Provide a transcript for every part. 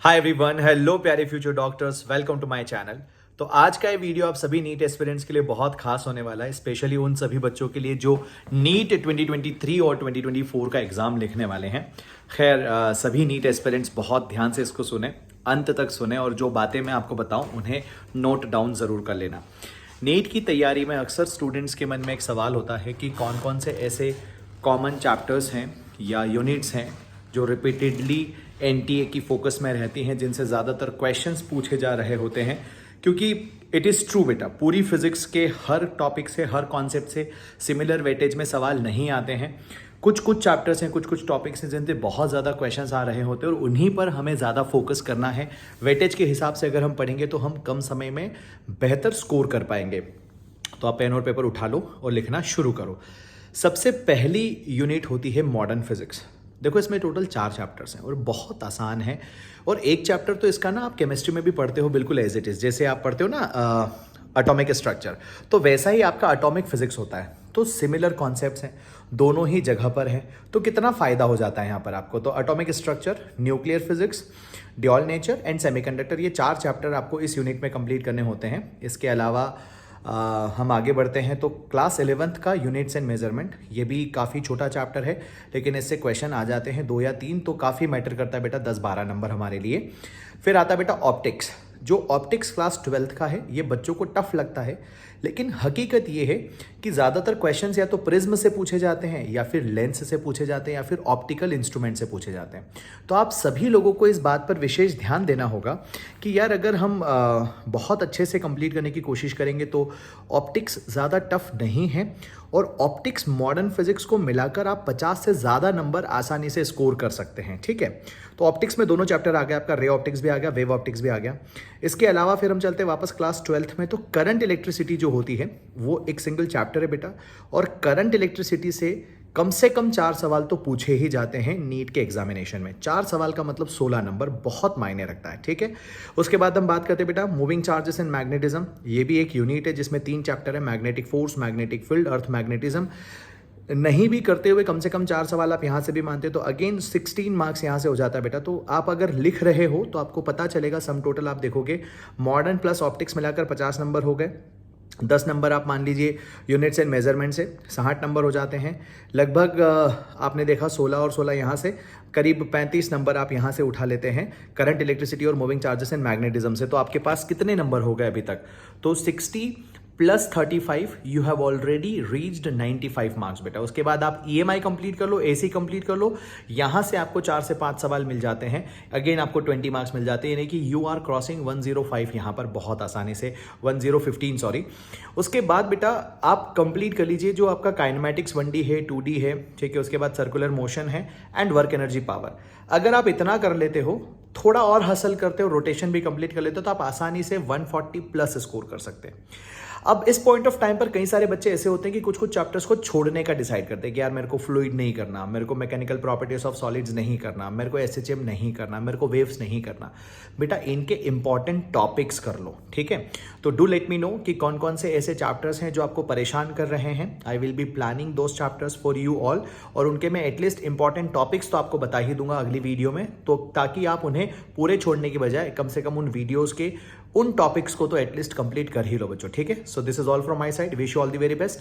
हाय everyone, hello प्यारे future doctors, welcome to my channel. तो आज का ये वीडियो आप सभी नीट एस्पिरेंट्स के लिए बहुत खास होने वाला है, स्पेशली उन सभी बच्चों के लिए जो नीट 2023 और 2024 का एग्जाम लिखने वाले हैं। खैर सभी नीट एस्पिरेंट्स बहुत ध्यान से इसको सुने, अंत तक सुने और जो बातें मैं आपको बताऊं उन्हें नोट डाउन ज़रूर कर लेना। नीट की तैयारी में अक्सर स्टूडेंट्स के मन में एक सवाल होता है कि कौन कौन से ऐसे कॉमन चैप्टर्स हैं या यूनिट्स हैं जो रिपीटेडली एनटीए की फोकस में रहती हैं, जिनसे ज़्यादातर क्वेश्चंस पूछे जा रहे होते हैं। क्योंकि इट इज़ ट्रू बेटा, पूरी फिजिक्स के हर टॉपिक से, हर कॉन्सेप्ट से सिमिलर वेटेज में सवाल नहीं आते हैं। कुछ कुछ चैप्टर्स हैं, कुछ कुछ टॉपिक्स हैं जिनसे बहुत ज़्यादा क्वेश्चंस आ रहे होते हैं और उन्हीं पर हमें ज़्यादा फोकस करना है। वेटेज के हिसाब से अगर हम पढ़ेंगे तो हम कम समय में बेहतर स्कोर कर पाएंगे। तो आप पेन और पेपर उठा लो और लिखना शुरू करो। सबसे पहली यूनिट होती है मॉडर्न फिजिक्स। देखो इसमें टोटल 4 चैप्टर्स हैं और बहुत आसान है। और एक चैप्टर तो इसका ना आप केमिस्ट्री में भी पढ़ते हो बिल्कुल एज इट इज़, जैसे आप पढ़ते हो ना एटॉमिक स्ट्रक्चर, तो वैसा ही आपका एटॉमिक फिजिक्स होता है। तो सिमिलर कॉन्सेप्ट्स हैं, दोनों ही जगह पर हैं। तो कितना फ़ायदा हो जाता है यहाँ पर आपको। तो atomic structure, nuclear physics, dual nature and semiconductor, ये 4 चैप्टर आपको इस यूनिट में कंप्लीट करने होते हैं। इसके अलावा हम आगे बढ़ते हैं तो क्लास 11th का यूनिट्स एंड मेजरमेंट, ये भी काफ़ी छोटा चैप्टर है, लेकिन इससे क्वेश्चन आ जाते हैं 2 या 3, तो काफ़ी मैटर करता है बेटा, 10-12 नंबर हमारे लिए। फिर आता है बेटा ऑप्टिक्स। जो ऑप्टिक्स क्लास 12th का है, ये बच्चों को टफ लगता है, लेकिन हकीकत ये है कि ज़्यादातर क्वेश्चंस या तो प्रिज्म से पूछे जाते हैं या फिर लेंस से पूछे जाते हैं या फिर ऑप्टिकल इंस्ट्रूमेंट से पूछे जाते हैं। तो आप सभी लोगों को इस बात पर विशेष ध्यान देना होगा कि यार अगर हम बहुत अच्छे से कंप्लीट करने की कोशिश करेंगे तो ऑप्टिक्स ज़्यादा टफ नहीं है। और ऑप्टिक्स मॉडर्न फिजिक्स को मिलाकर आप 50 से ज़्यादा नंबर आसानी से स्कोर कर सकते हैं, ठीक है। तो ऑप्टिक्स में दोनों चैप्टर आ गया आपका, रे ऑप्टिक्स भी आ गया, वेव ऑप्टिक्स भी आ गया। इसके अलावा फिर हम चलते हैं वापस क्लास 12th में। तो करंट इलेक्ट्रिसिटी जो होती है वो एक सिंगल चैप्टर है बेटा, और करंट इलेक्ट्रिसिटी से कम 4 सवाल तो पूछे ही जाते हैं नीट के एग्जामिनेशन में। 4 सवाल का मतलब 16 नंबर, बहुत मायने रखता है, ठीक है। उसके बाद हम बात करते हैं बेटा मूविंग चार्जेस एंड मैग्नेटिज्म। ये भी एक यूनिट है जिसमें 3 चैप्टर है, मैग्नेटिक फोर्स, मैग्नेटिक फील्ड, अर्थ मैग्नेटिज्म। नहीं भी करते हुए कम से कम 4 सवाल आप यहाँ से भी मानते हो तो अगेन 16 मार्क्स यहाँ से हो जाता है बेटा। तो आप अगर लिख रहे हो तो आपको पता चलेगा, सम टोटल आप देखोगे मॉडर्न प्लस ऑप्टिक्स मिलाकर 50 नंबर हो गए। 10 नंबर आप मान लीजिए यूनिट्स एंड मेजरमेंट से, 60 नंबर हो जाते हैं। लगभग आपने देखा 16 और 16 यहाँ से, करीब 35 नंबर आप यहाँ से उठा लेते हैं करंट इलेक्ट्रिसिटी और मूविंग चार्जेस एंड मैग्नेटिज्म से। तो आपके पास कितने नंबर हो गए अभी तक? तो 60 + 35, you have already reached 95 marks बेटा। उसके बाद आप EMI कंप्लीट कर लो, AC कंप्लीट कर लो, यहाँ से आपको 4 से 5 सवाल मिल जाते हैं, अगेन आपको 20 मार्क्स मिल जाते हैं, यानी कि यू आर क्रॉसिंग 105 यहाँ पर बहुत आसानी से, 1015 सॉरी। उसके बाद बेटा आप कंप्लीट कर लीजिए जो आपका काइनेमैटिक्स 1D है, 2D है, ठीक है। उसके बाद सर्कुलर मोशन है एंड वर्क एनर्जी पावर। अगर आप इतना कर लेते हो, थोड़ा और हसल करते हो, रोटेशन भी कंप्लीट कर लेते हो, तो आप आसानी से 140+ स्कोर कर सकते हैं। अब इस पॉइंट ऑफ टाइम पर कई सारे बच्चे ऐसे होते हैं कि कुछ कुछ चैप्टर्स को छोड़ने का डिसाइड करते हैं कि यार मेरे को फ्लूइड नहीं करना, मेरे को मैकेनिकल प्रॉपर्टीज ऑफ सॉलिड्स नहीं करना, मेरे को SHM नहीं करना, मेरे को वेव्स नहीं करना। बेटा इनके इंपॉर्टेंट टॉपिक्स कर लो, ठीक है। तो डू लेट मी नो कि कौन कौन से ऐसे चैप्टर्स हैं जो आपको परेशान कर रहे हैं। I will be planning those chapters for you all, और उनके मैं एटलीस्ट इंपॉर्टेंट टॉपिक्स तो आपको बता ही दूंगा अगली वीडियो में, तो ताकि आप उन्हें पूरे छोड़ने की बजाय कम से कम उन वीडियोज़ के उन टॉपिक्स को तो एटलीस्ट कंप्लीट कर ही लो बच्चों, ठीक है। So this is all from my side, wish you all the very best.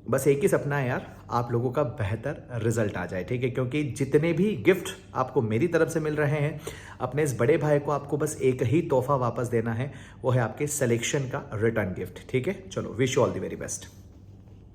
बस एक ही सपना है यार, आप लोगों का बेहतर रिजल्ट आ जाए, ठीक है। क्योंकि जितने भी गिफ्ट आपको मेरी तरफ से मिल रहे हैं, अपने इस बड़े भाई को आपको बस एक ही तोहफा वापस देना है, वो है आपके सिलेक्शन का रिटर्न गिफ्ट, ठीक है। चलो, wish you all the very best.